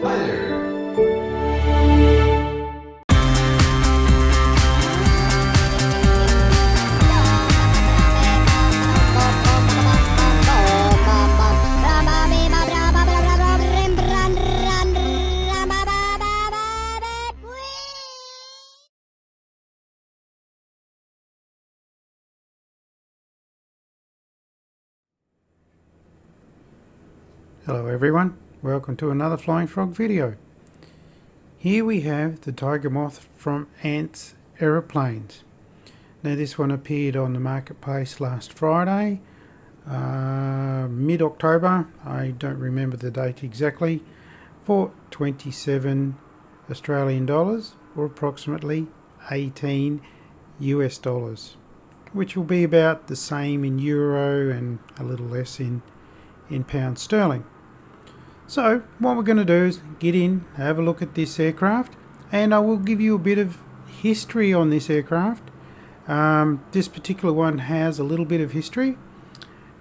Hi there. Hello everyone, welcome to another Flying Frog video. Here we have the Tiger Moth from Ant's Aeroplanes. Now this one appeared on the marketplace last Friday, mid-October, I don't remember the date exactly, for 27 Australian dollars or approximately 18 US dollars, which will be about the same in euro and a little less in pound sterling. So what we're going to do is get in, have a look at this aircraft, and I will give you a bit of history on this aircraft. This particular one has a little bit of history,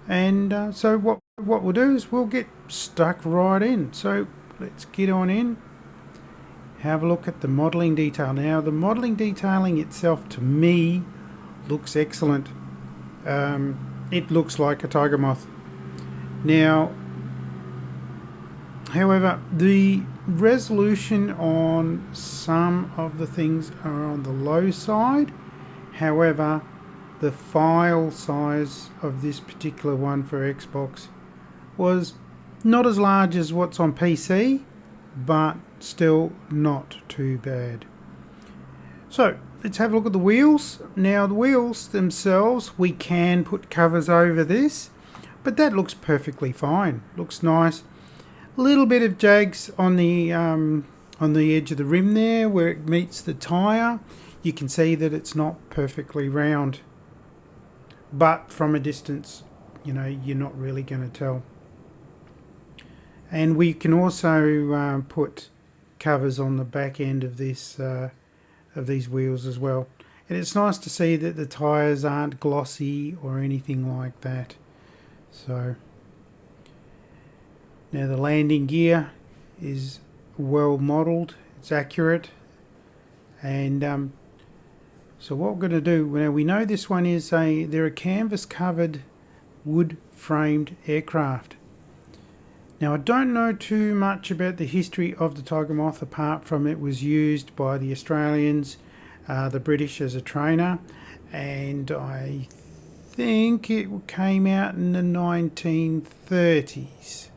and so what we'll do is we'll get stuck right in. So let's get on in, have a look at the modelling detail. Now the modelling detailing itself to me looks excellent. It looks like a Tiger Moth. Now, however, the resolution on some of the things are on the low side. However, the file size of this particular one for Xbox was not as large as what's on PC, but still not too bad. So, let's have a look at the wheels. Now, the wheels themselves, we can put covers over this, but that looks perfectly fine. Looks nice. A little bit of jags on the edge of the rim there where it meets the tyre. You can see that it's not perfectly round, but from a distance, you know, you're not really going to tell. And we can also put covers on the back end of this of these wheels as well. And it's nice to see that the tyres aren't glossy or anything like that. So now the landing gear is well modelled, it's accurate, and so what we're going to do, now we know this one is they're a canvas covered wood framed aircraft. Now I don't know too much about the history of the Tiger Moth apart from it was used by the Australians, the British as a trainer, and I think it came out in the 1930s.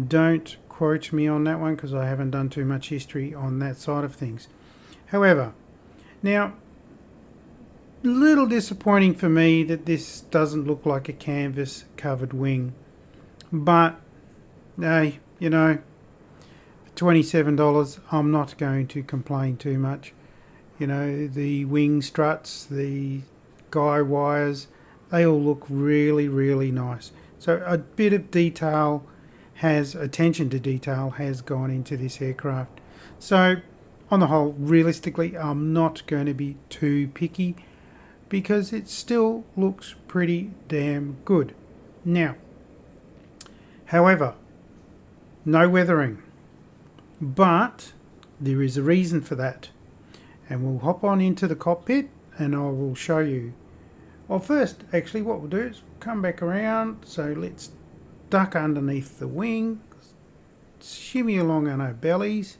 Don't quote me on that one because I haven't done too much history on that side of things. However, now, a little disappointing for me that this doesn't look like a canvas covered wing. But, hey, you know, for $27 I'm not going to complain too much. You know, the wing struts, the guy wires, they all look really, really nice. So a bit of detail attention to detail has gone into this aircraft. So on the whole, realistically, I'm not going to be too picky because it still looks pretty damn good. Now, however, no weathering, but there is a reason for that, and we'll hop on into the cockpit and I will show you. Well, first, actually, what we'll do is come back around. So let's duck underneath the wing, shimmy along on our bellies,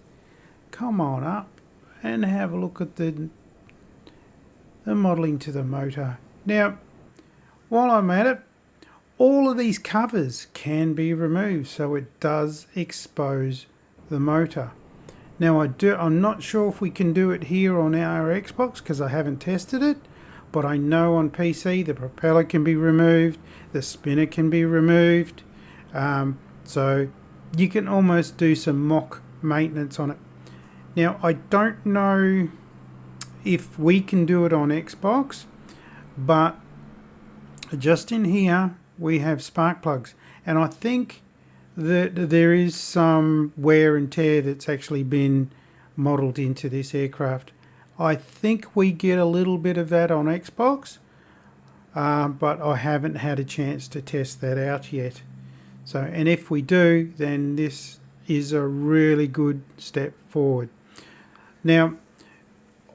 come on up and have a look at the modelling to the motor. Now, while I'm at it, all of these covers can be removed, so it does expose the motor. Now I'm not sure if we can do it here on our Xbox because I haven't tested it, but I know on PC the propeller can be removed, the spinner can be removed, so you can almost do some mock maintenance on it. Now I don't know if we can do it on Xbox, but just in here we have spark plugs, and I think that there is some wear and tear that's actually been modelled into this aircraft. I think we get a little bit of that on Xbox, but I haven't had a chance to test that out yet. So, and if we do, then this is a really good step forward. Now,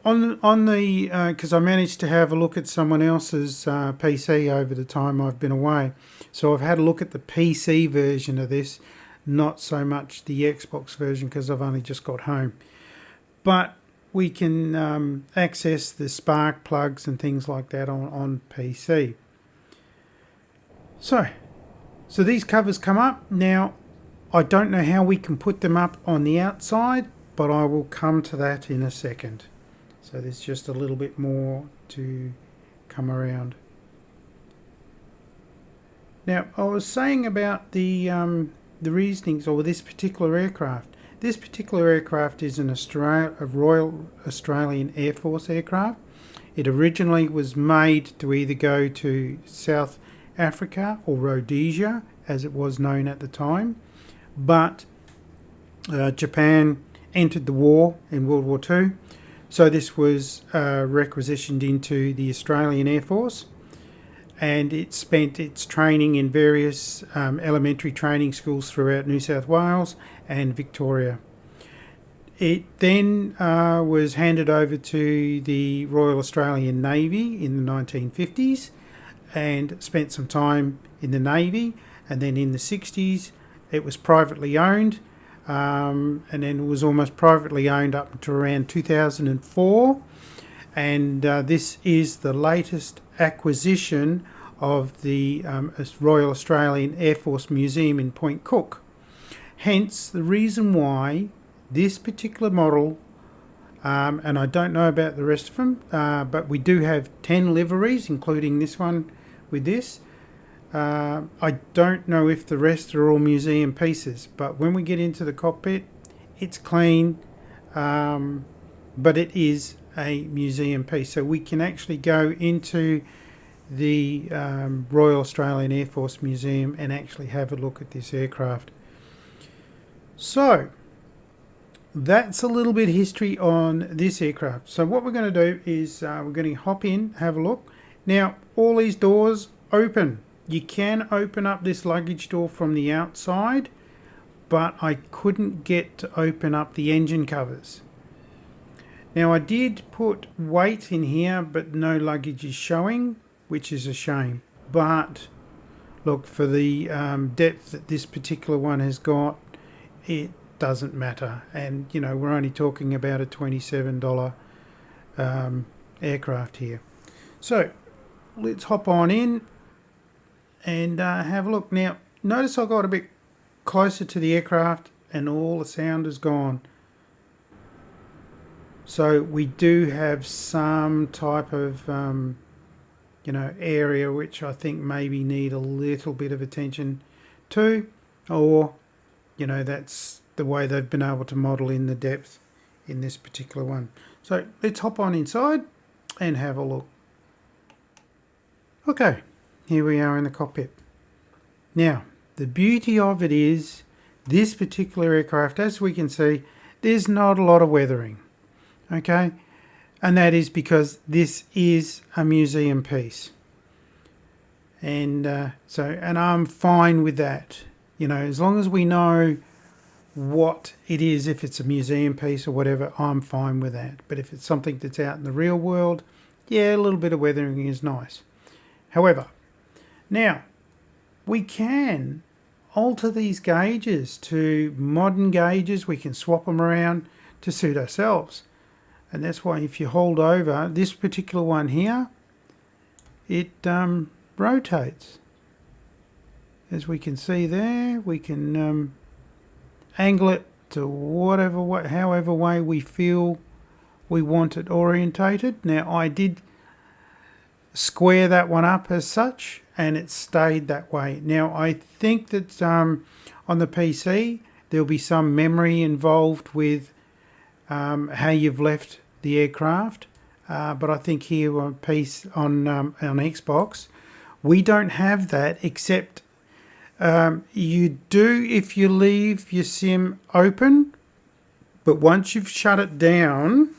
on the because I managed to have a look at someone else's PC over the time I've been away, so I've had a look at the PC version of this, not so much the Xbox version because I've only just got home. But we can access the spark plugs and things like that on PC. So these covers come up. Now, I don't know how we can put them up on the outside, but I will come to that in a second. So there's just a little bit more to come around. Now, I was saying about the reasonings or this particular aircraft. This particular aircraft is a Royal Australian Air Force aircraft. It originally was made to either go to South Africa or Rhodesia, as it was known at the time, but Japan entered the war in World War II, so this was requisitioned into the Australian Air Force, and it spent its training in various elementary training schools throughout New South Wales and Victoria. It then was handed over to the Royal Australian Navy in the 1950s and spent some time in the Navy, and then in the 60s it was privately owned, and then it was almost privately owned up to around 2004, and this is the latest acquisition of the Royal Australian Air Force Museum in Point Cook. Hence the reason why this particular model, and I don't know about the rest of them, but we do have 10 liveries, including this one with this. I don't know if the rest are all museum pieces, but when we get into the cockpit, it's clean, but it is a museum piece. So we can actually go into the Royal Australian Air Force Museum and actually have a look at this aircraft. So that's a little bit of history on this aircraft. So what we're going to do is we're going to hop in, have a look. Now, all these doors open. You can open up this luggage door from the outside, but I couldn't get to open up the engine covers. Now, I did put weight in here, but no luggage is showing, which is a shame. But look, for the depth that this particular one has got, it doesn't matter. And you know, we're only talking about a $27 aircraft here. So let's hop on in and have a look. Now, notice I got a bit closer to the aircraft and all the sound is gone. So we do have some type of area which I think maybe need a little bit of attention to, or that's the way they've been able to model in the depth in this particular one. So let's hop on inside and have a look. Okay, here we are in the cockpit. Now, the beauty of it is this particular aircraft, as we can see, there's not a lot of weathering. Okay, and that is because this is a museum piece. And and I'm fine with that. As long as we know what it is, if it's a museum piece or whatever, I'm fine with that. But if it's something that's out in the real world, yeah, a little bit of weathering is nice. However, now we can alter these gauges to modern gauges. We can swap them around to suit ourselves. And that's why if you hold over this particular one here, it rotates. As we can see there, we can angle it to however way we feel we want it orientated. Now, I did square that one up as such, and it stayed that way. Now, I think that on the PC, there'll be some memory involved with how you've left the aircraft, but I think here on Xbox, we don't have that, except you do if you leave your sim open, but once you've shut it down,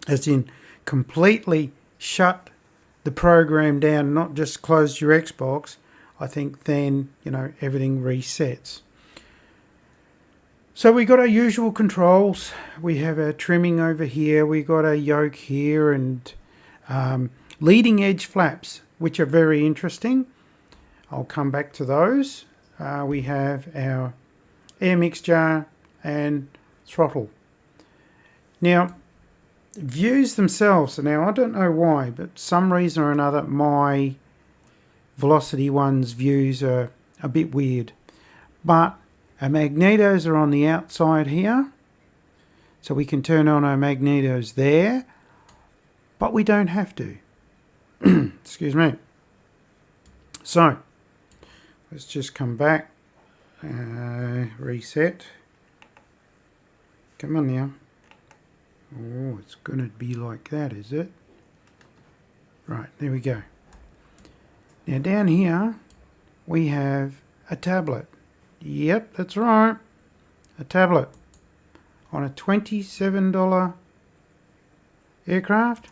as in completely shut the program down, not just close your Xbox, I think then everything resets. So we got our usual controls. We have our trimming over here. We got our yoke here and leading edge flaps, which are very interesting. I'll come back to those. We have our air mixture and throttle. Now, views themselves. Now, I don't know why, but some reason or another, my Velocity One's views are a bit weird. But our magnetos are on the outside here, so we can turn on our magnetos there, but we don't have to. Excuse me. So, let's just come back, reset. Come on now. Oh, it's going to be like that, is it? Right, there we go. Now down here, we have a tablet. Yep, that's right. A tablet on a $27 aircraft.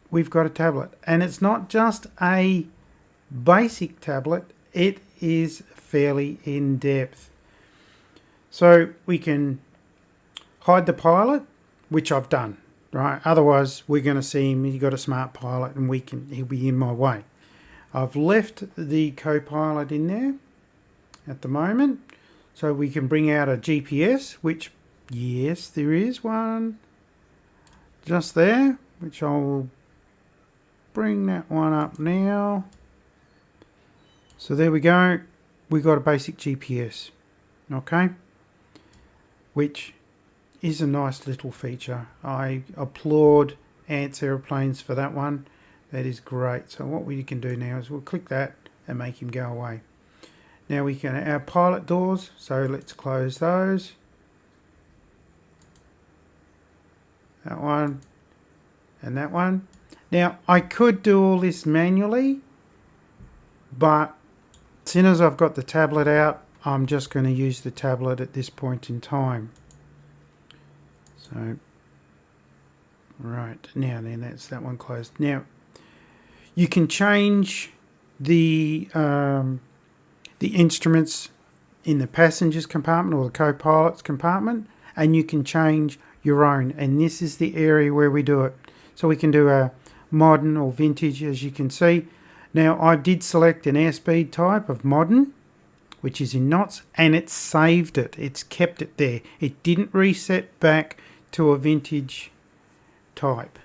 We've got a tablet, and it's not just a basic tablet, it is fairly in depth. So we can hide the pilot, which I've done, right? Otherwise we're going to see him, he's got a smart pilot and he'll be in my way. I've left the co-pilot in there at the moment, so we can bring out a GPS, which, yes, there is one just there, which I'll bring that one up now. So there we go, we got a basic GPS, okay, which is a nice little feature. I applaud Ants Aeroplanes for that one. That is great. So what we can do now is we'll click that and make him go away. Now we can, our pilot doors, so let's close those. That one and that one. Now I could do all this manually, but as soon as I've got the tablet out, I'm just going to use the tablet at this point in time. So, right, now then that's that one closed. Now, you can change the instruments in the passenger's compartment or the co-pilot's compartment, and you can change your own, and this is the area where we do it. So we can do a modern or vintage, as you can see. Now I did select an airspeed type of modern, which is in knots, and it saved it, it's kept it there. It didn't reset back to a vintage type.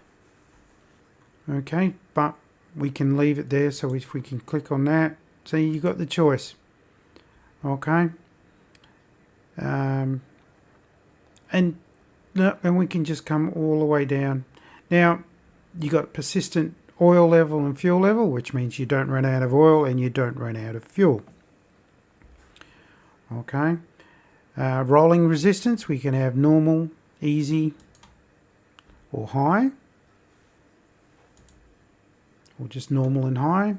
Okay, but we can leave it there, so if we can click on that, see, you got the choice. Okay, and we can just come all the way down. Now you got persistent oil level and fuel level, which means you don't run out of oil and you don't run out of fuel. Okay, rolling resistance, we can have normal, easy or high, or just normal and high.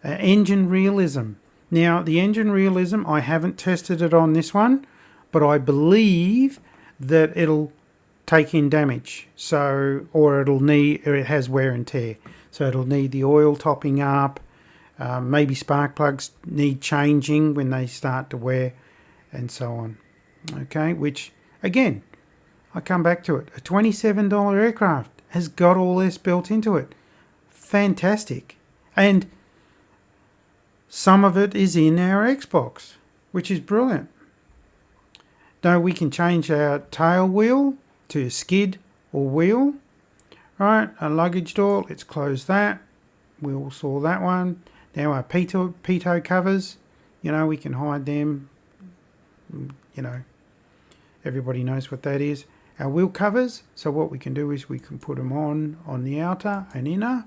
Engine realism. Now the engine realism, I haven't tested it on this one, but I believe that it'll take in damage, so, or it has wear and tear, so it'll need the oil topping up, maybe spark plugs need changing when they start to wear, and so on. Okay, which again, I come back to it, a $27 aircraft has got all this built into it. Fantastic. And some of it is in our Xbox, which is brilliant. Now we can change our tail wheel to skid or wheel. Right, a luggage door, let's close that. We all saw that one. Now our pitot covers, you know, we can hide them. You know, everybody knows what that is. Our wheel covers, so what we can do is we can put them on the outer and inner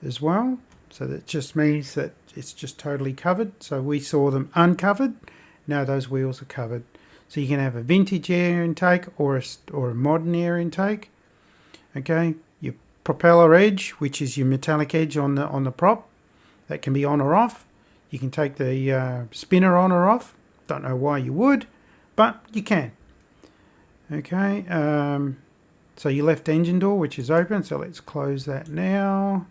as well. So that just means that it's just totally covered. So we saw them uncovered. Now those wheels are covered. So you can have a vintage air intake or a modern air intake. Okay, your propeller edge, which is your metallic edge on the prop, that can be on or off. You can take the spinner on or off. Don't know why you would, but you can. Okay, so your left engine door, which is open, so let's close that now.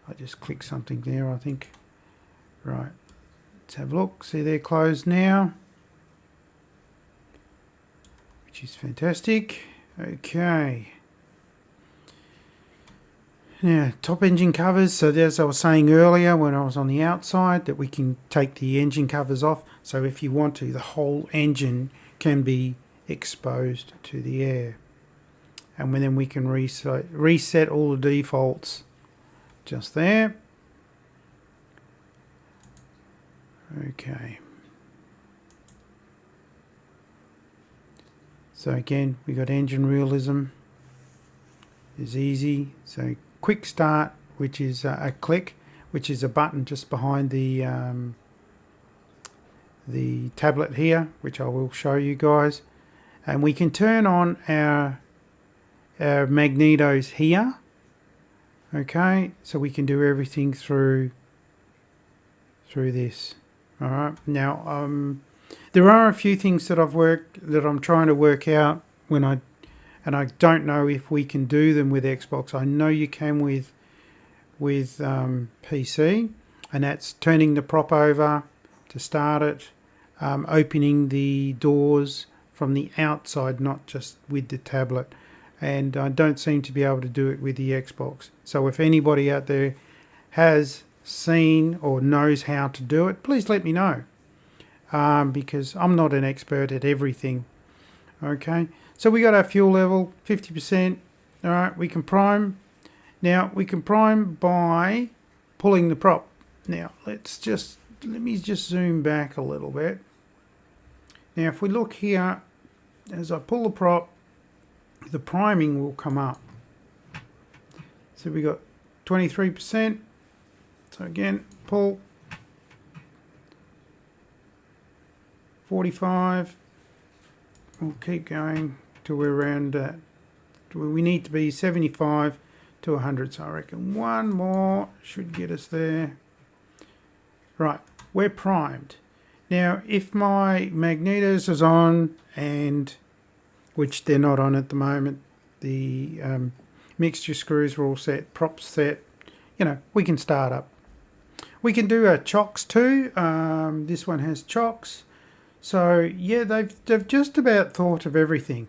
I just clicked something there, I think. Right, let's have a look. See, they're closed now. which is fantastic. Okay. Now, top engine covers. So as I was saying earlier when I was on the outside, that we can take the engine covers off. So if you want to, the whole engine can be exposed to the air. And then we can reset all the defaults just there. Okay. So again, we got engine realism is easy. So quick start, which is a click, which is a button just behind the tablet here, which I will show you guys. And we can turn on our magnetos here. Okay, so we can do everything through this. All right. Now, there are a few things that I'm trying to work out and I don't know if we can do them with Xbox. I know you can with PC, and that's turning the prop over to start it, opening the doors from the outside, not just with the tablet. And I don't seem to be able to do it with the Xbox. So if anybody out there has seen or knows how to do it, please let me know, because I'm not an expert at everything. Okay, so we got our fuel level 50%. All right, we can prime. Now we can prime by pulling the prop. Now let me just zoom back a little bit. Now if we look here, as I pull the prop, the priming will come up. So we got 23%. So again, pull 45. We'll keep going till we're around. We need to be 75 to 100. So I reckon one more should get us there. Right, we're primed. Now, if my magnetos is on, and which they're not on at the moment, the mixture screws are all set, props set. You know, we can start up. We can do chocks too. This one has chocks. So yeah, they've just about thought of everything.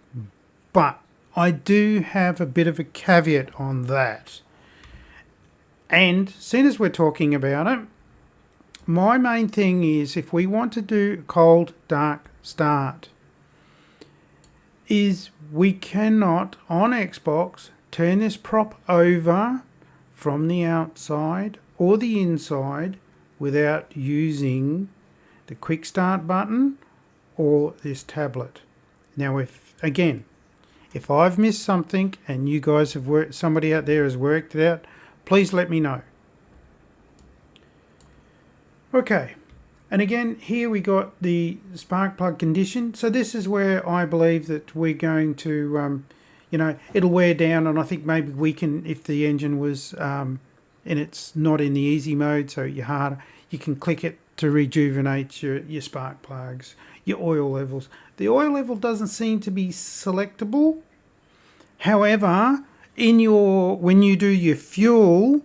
But I do have a bit of a caveat on that. And as soon as we're talking about it, my main thing is, if we want to do cold dark start, is we cannot on Xbox turn this prop over from the outside or the inside without using the quick start button or this tablet. Now if I've missed something and you guys have somebody out there has worked it out, please let me know. Okay, and again here we got the spark plug condition. So this is where I believe that we're going to it'll wear down, and I think maybe we can, if the engine was and it's not in the easy mode, so you're harder, you can click it to rejuvenate your spark plugs, your oil levels. The oil level doesn't seem to be selectable. However, when you do your fuel,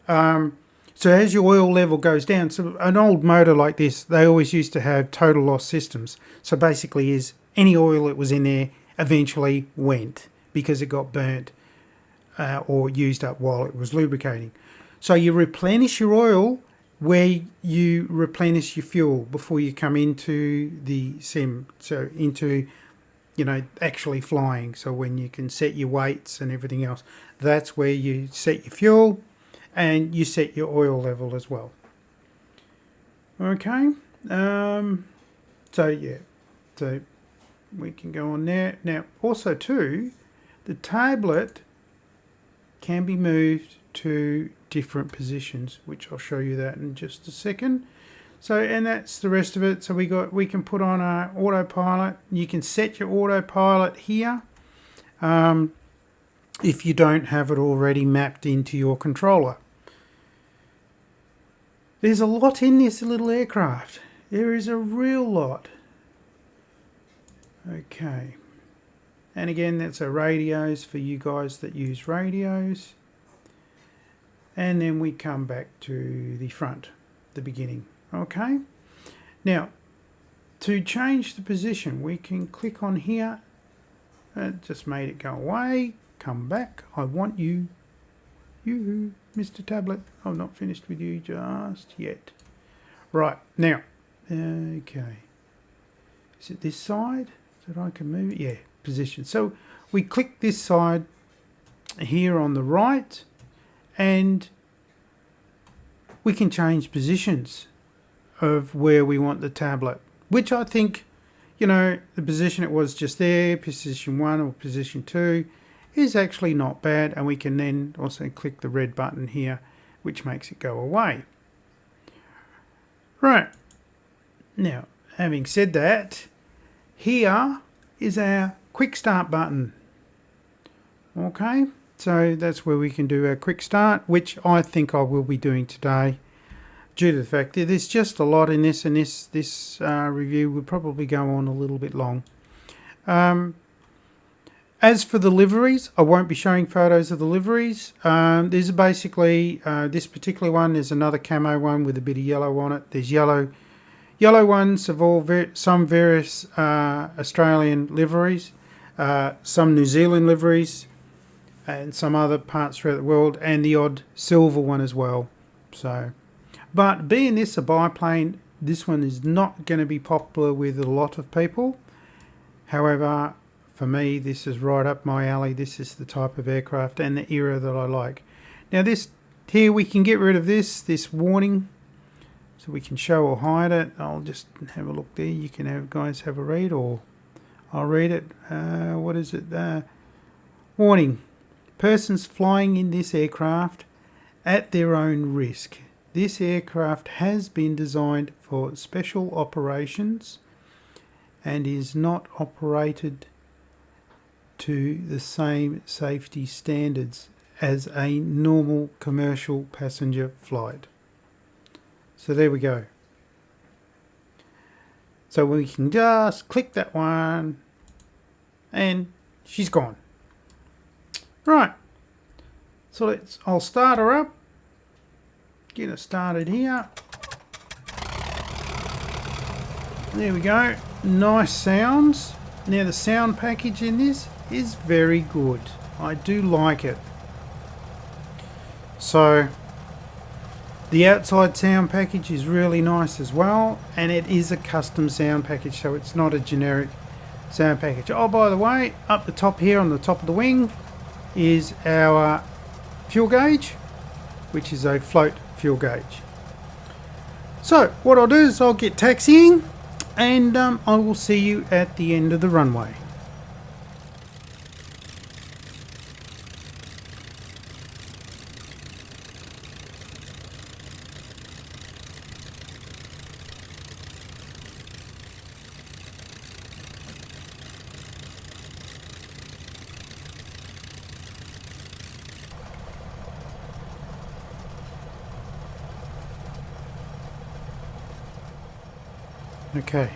so as your oil level goes down, so an old motor like this, they always used to have total loss systems. So basically is any oil that was in there eventually went because it got burnt or used up while it was lubricating. So you replenish your oil where you replenish your fuel before you come into the sim, so into actually flying. So when you can set your weights and everything else, that's where you set your fuel and you set your oil level as well. Okay, so yeah, so we can go on there. Now also too, the tablet can be moved to different positions, which I'll show you that in just a second. So, and that's the rest of it. So we can put on our autopilot. You can set your autopilot here if you don't have it already mapped into your controller. There's a lot in this little aircraft. There is a real lot. Okay. And again, that's our radios for you guys that use radios. And then we come back to the front, the beginning. Okay. Now, to change the position, we can click on here It just made it go away. Come back. I want you. You, Mr. Tablet. I'm not finished with you just yet. Right, now. Okay. Is it this side that I can move it? Yeah, position. So we click this side here on the right and we can change positions of where we want the tablet, which I think, you know, the position it was just there, position 1 or position 2, is actually not bad. And we can then also click the red button here, which makes it go away. Right. Now, having said that, here is our quick start button. Okay, so that's where we can do our quick start, which I think I will be doing today, due to the fact that there's just a lot in this, and this review would probably go on a little bit long. As for the liveries, I won't be showing photos of the liveries. There's basically, this particular one, there's another camo one with a bit of yellow on it. There's yellow ones of all some various Australian liveries, some New Zealand liveries, and some other parts throughout the world, and the odd silver one as well. So, but being this a biplane, this one is not going to be popular with a lot of people. However, for me, this is right up my alley. This is the type of aircraft and the era that I like. Now this here, we can get rid of this warning, so we can show or hide it. I'll just have a look there. You can guys have a read, or I'll read it. What is it? Warning. Persons flying in this aircraft at their own risk. This aircraft has been designed for special operations and is not operated to the same safety standards as a normal commercial passenger flight. So there we go. So we can just click that one and she's gone. Right. So I'll start her up. Get her started here. There we go. Nice sounds. Now the sound package in this is very good. I do like it. So the outside sound package is really nice as well, and it is a custom sound package, so it's not a generic sound package. Oh, by the way, up the top here on the top of the wing is our fuel gauge, which is a float fuel gauge. So what I'll do is I'll get taxiing, and I will see you at the end of the runway. Okay,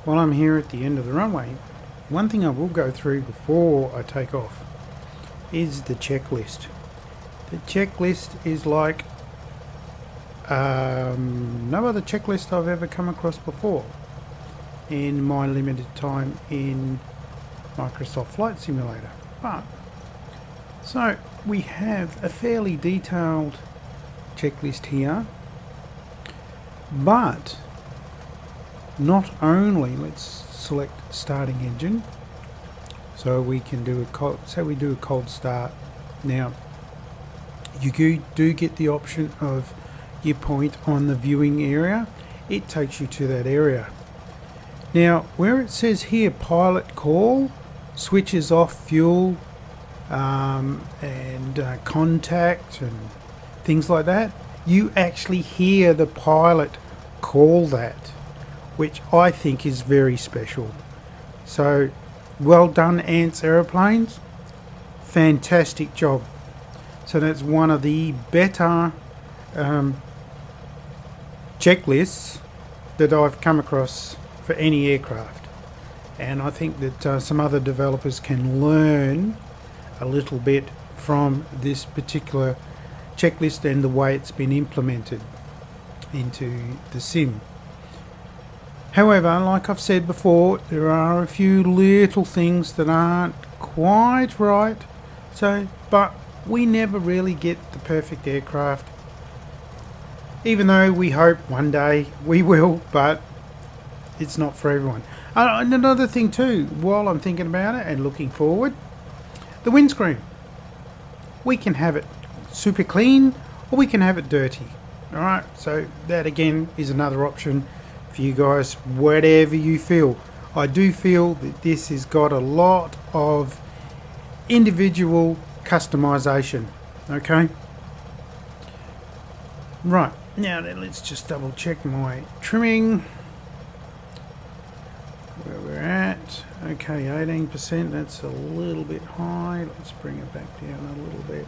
while I'm here at the end of the runway, one thing I will go through before I take off is the checklist. The checklist is like no other checklist I've ever come across before in my limited time in Microsoft Flight Simulator. But so we have a fairly detailed checklist here, but not only, let's select starting engine, so we can do a cold start. Now you do get the option of you point on the viewing area, it takes you to that area. Now where it says here pilot call, switches off fuel and contact and things like that, you actually hear the pilot call that, which I think is very special. So well done, Ants Aeroplanes, fantastic job. So that's one of the better checklists that I've come across for any aircraft, and I think that some other developers can learn a little bit from this particular checklist and the way it's been implemented into the sim. However, like I've said before, there are a few little things that aren't quite right. But we never really get the perfect aircraft. Even though we hope one day we will, but it's not for everyone. And another thing too, while I'm thinking about it and looking forward, the windscreen. We can have it super clean or we can have it dirty. Alright, so that again is another option for you guys, whatever you feel. I do feel that this has got a lot of individual customization. Okay, right, now then let's just double check my trimming, where we're at. Okay, 18%, that's a little bit high. Let's bring it back down a little bit.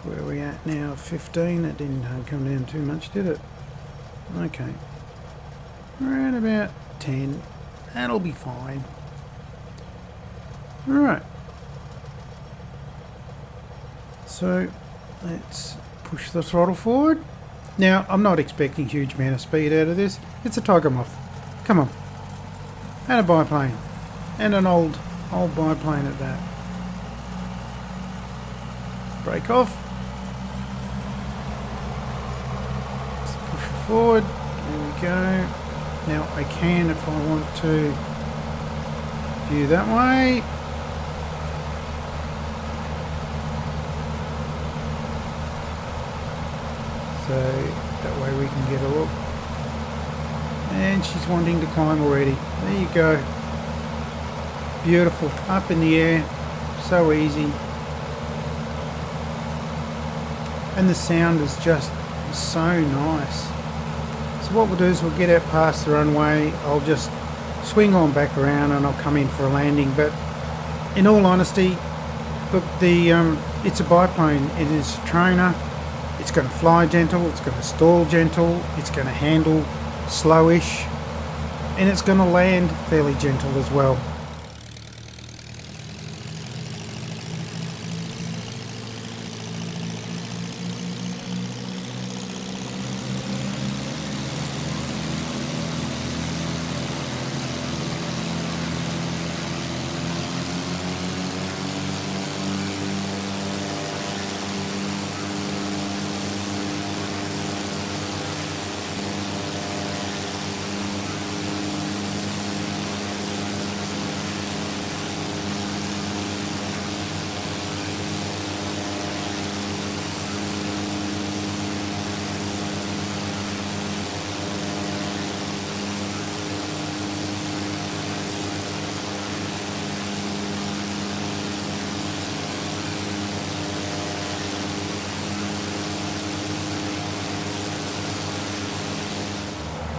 Where are we at now? 15. That didn't come down too much, did it? Okay, we're at about 10. That'll be fine. Alright, so let's push the throttle forward. Now, I'm not expecting a huge amount of speed out of this. It's a Tiger Moth. Come on. And a biplane. And an old biplane at that. Brake off. Let's push it forward. There we go. Now I can, if I want to, view that way. So that way we can get a look. And she's wanting to climb already. There you go. Beautiful. Up in the air. So easy. And the sound is just so nice. So what we'll do is we'll get out past the runway. I'll just swing on back around and I'll come in for a landing. But in all honesty, look, it's a biplane. It is a trainer. It's going to fly gentle. It's going to stall gentle. It's going to handle slowish, and it's going to land fairly gentle as well.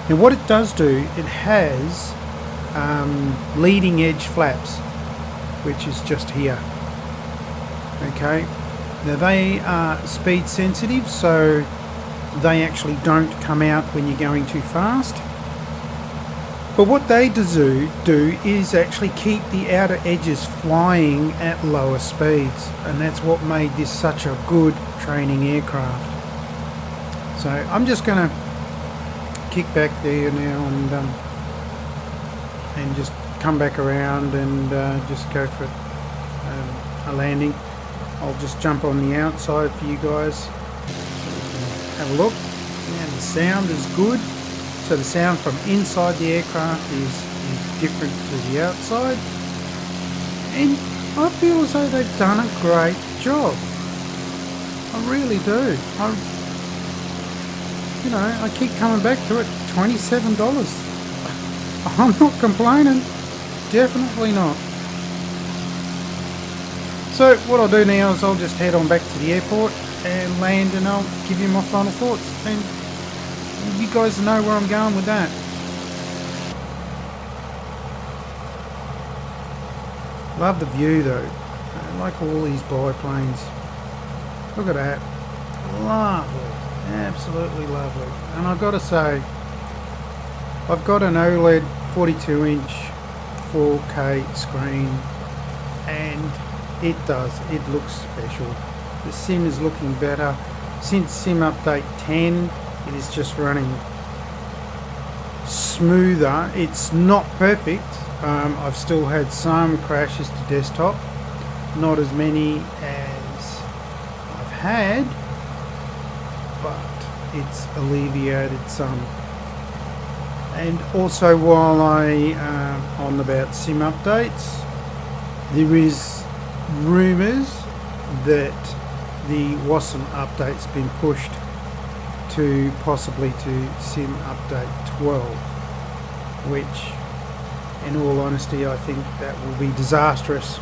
Now what it does do, it has leading edge flaps, which is just here. Okay, now they are speed sensitive, so they actually don't come out when you're going too fast. But what they do is actually keep the outer edges flying at lower speeds, and that's what made this such a good training aircraft. So I'm just going to kick back there now and just come back around and just go for a landing. I'll just jump on the outside for you guys. Have a look. And the sound is good. So the sound from inside the aircraft is different to the outside. And I feel as though they've done a great job. I really do. I keep coming back to it. $27. I'm not complaining. Definitely not. So what I'll do now is I'll just head on back to the airport and land, and I'll give you my final thoughts. And you guys know where I'm going with that. Love the view though. I like all these biplanes. Look at that. Lovely. Absolutely lovely. And I've got to say, I've got an OLED 42-inch 4K screen, and it looks special. The sim is looking better. Since sim update 10, it is just running smoother. It's not perfect. I've still had some crashes to desktop, not as many as I've had, but it's alleviated some. And also, while I on about sim updates, there is rumours that the WASM update's been pushed to possibly to sim update 12, which in all honesty I think that will be disastrous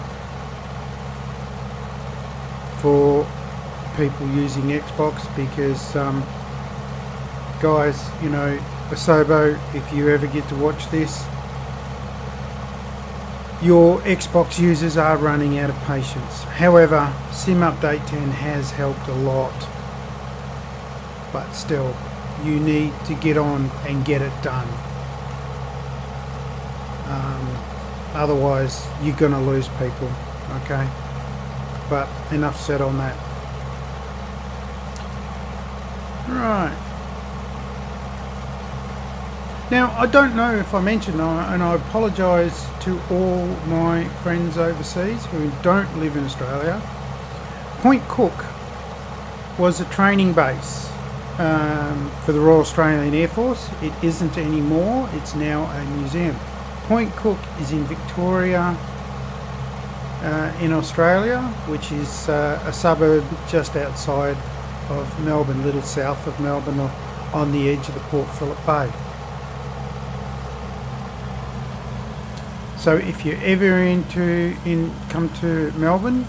for people using Xbox, because guys, you know, Asobo, if you ever get to watch this, your Xbox users are running out of patience. However, Sim Update 10 has helped a lot, but still, you need to get on and get it done. Otherwise, you're going to lose people, okay? But enough said on that. Right. Now, I don't know if I mentioned, and I apologise to all my friends overseas who don't live in Australia, Point Cook was a training base for the Royal Australian Air Force. It isn't anymore, it's now a museum. Point Cook is in Victoria in Australia, which is a suburb just outside of Melbourne, little south of Melbourne, on the edge of the Port Phillip Bay. So if you're ever come to Melbourne,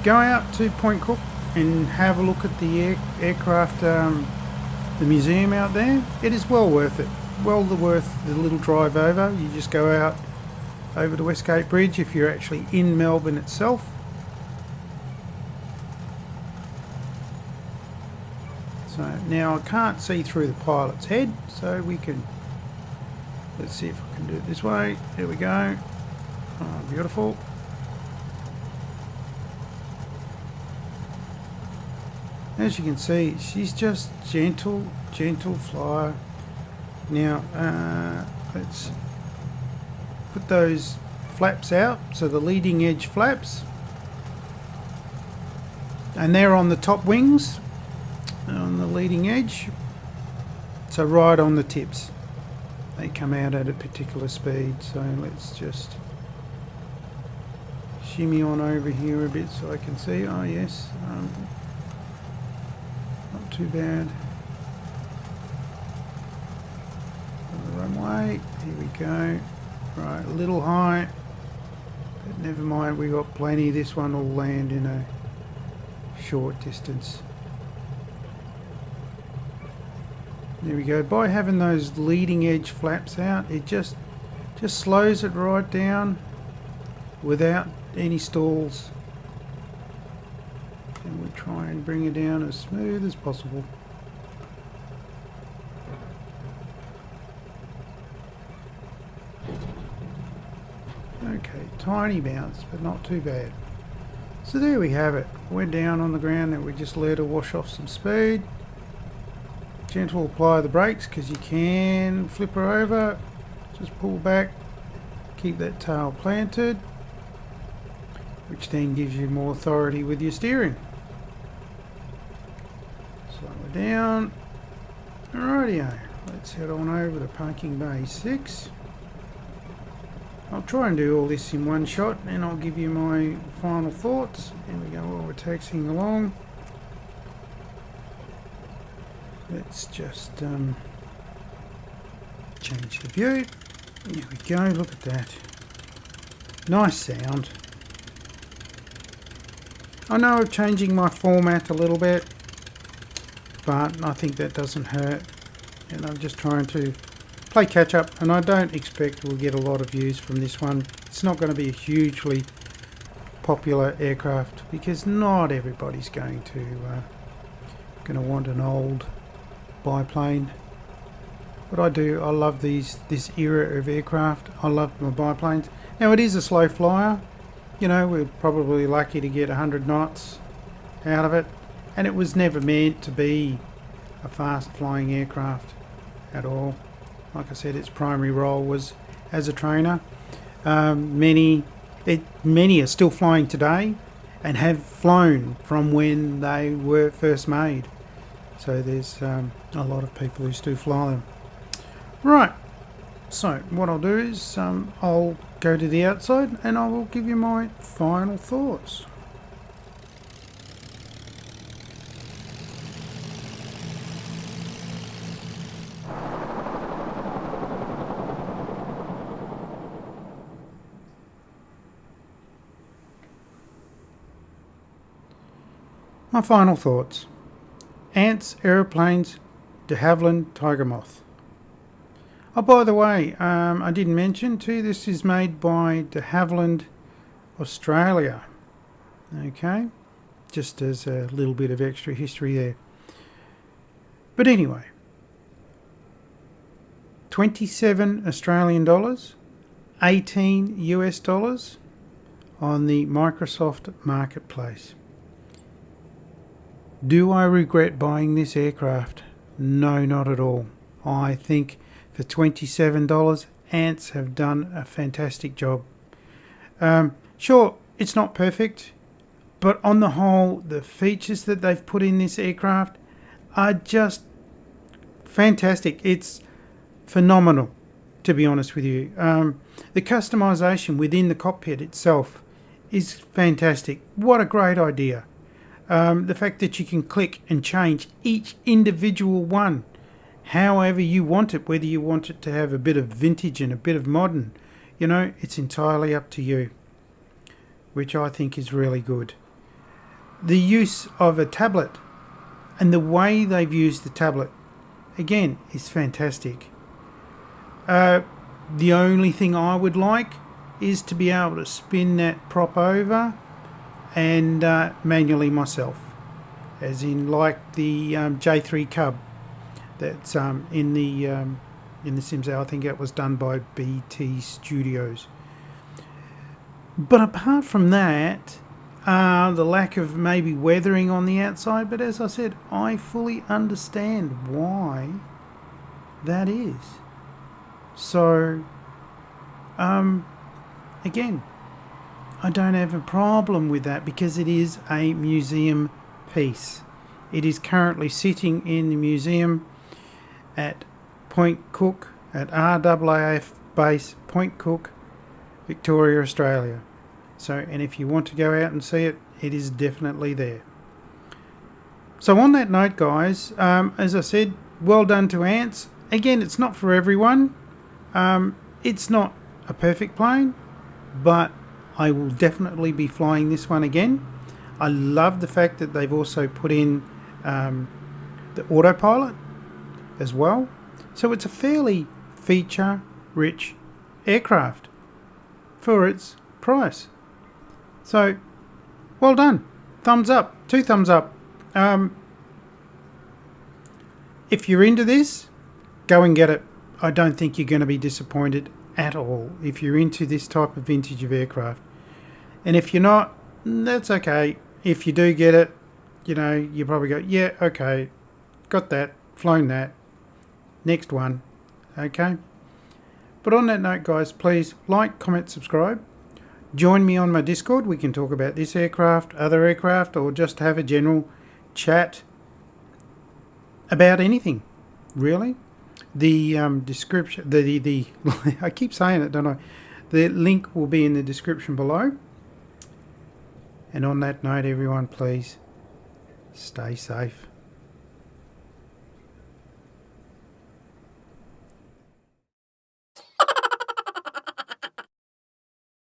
go out to Point Cook and have a look at the aircraft, the museum out there. It is well worth it. Well worth the little drive over. You just go out over the Westgate Bridge if you're actually in Melbourne itself. So now I can't see through the pilot's head, so we can, let's see if I can do it this way. There we go. Oh, beautiful. As you can see, she's just gentle flyer. Now, let's put those flaps out, so the leading edge flaps, and they're on the top wings, on the leading edge, so right on the tips. They come out at a particular speed, so let's just shimmy on over here a bit so I can see. Oh yes, not too bad. On the runway, here we go. Right, a little high, but never mind, we got plenty. This one will land in a short distance. There we go. By having those leading edge flaps out, it just slows it right down without any stalls. And we try and bring it down as smooth as possible. Okay, tiny bounce, but not too bad. So there we have it. We're down on the ground and we just let her wash off some speed. Gentle apply the brakes, because you can flip her over. Just pull back, keep that tail planted, which then gives you more authority with your steering. Slow her down. Rightio, let's head on over to parking bay 6. I'll try and do all this in one shot and I'll give you my final thoughts. Here we go, while we're taxiing along. Let's just change the view. There we go, look at that. Nice sound. I know I'm changing my format a little bit, but I think that doesn't hurt. And I'm just trying to play catch up, and I don't expect we'll get a lot of views from this one. It's not going to be a hugely popular aircraft because not everybody's going to want an old biplane. But I do. I love this era of aircraft. I love my biplanes. Now it is a slow flyer. You know, we're probably lucky to get 100 knots out of it, and it was never meant to be a fast flying aircraft at all. Like I said, its primary role was as a trainer. Many are still flying today and have flown from when they were first made. So there's a lot of people who still fly them. Right, so what I'll do is I'll go to the outside and I will give you my final thoughts. My final thoughts. Ants, aeroplanes, de Havilland Tiger Moth. Oh, by the way, I didn't mention too, this is made by de Havilland, Australia. Okay, just as a little bit of extra history there. But anyway, 27 Australian dollars, 18 US dollars on the Microsoft Marketplace. Do I regret buying this aircraft? No, not at all. I think for $27, Ants have done a fantastic job. Sure, it's not perfect, but on the whole, the features that they've put in this aircraft are just fantastic. It's phenomenal, to be honest with you. The customization within the cockpit itself is fantastic. What a great idea. The fact that you can click and change each individual one however you want it, whether you want it to have a bit of vintage and a bit of modern, you know, it's entirely up to you, which I think is really good. The use of a tablet and the way they've used the tablet, again, is fantastic. The only thing I would like is to be able to spin that prop over and manually myself, as in like the J3 Cub that's in the Sims. I think it was done by BT Studios. But apart from that, the lack of maybe weathering on the outside, but as I said, I fully understand why that is. So again, I don't have a problem with that because it is a museum piece. It is currently sitting in the museum at Point Cook, at RAAF base Point Cook, Victoria, Australia. So, and if you want to go out and see it, it is definitely there. So on that note, guys, as I said, well done to Ants. Again, it's not for everyone. It's not a perfect plane, but I will definitely be flying this one again. I love the fact that they've also put in the autopilot as well. So it's a fairly feature-rich aircraft for its price. So, well done. Thumbs up. 2 thumbs up. If you're into this, go and get it. I don't think you're going to be disappointed at all if you're into this type of vintage of aircraft. And if you're not, that's okay. If you do get it, you know, you probably go, yeah, okay, got that, flown that, next one, okay? But on that note, guys, please like, comment, subscribe. Join me on my Discord. We can talk about this aircraft, other aircraft, or just have a general chat about anything, really. The description, the I keep saying it, don't I? The link will be in the description below. And on that note, everyone, please stay safe.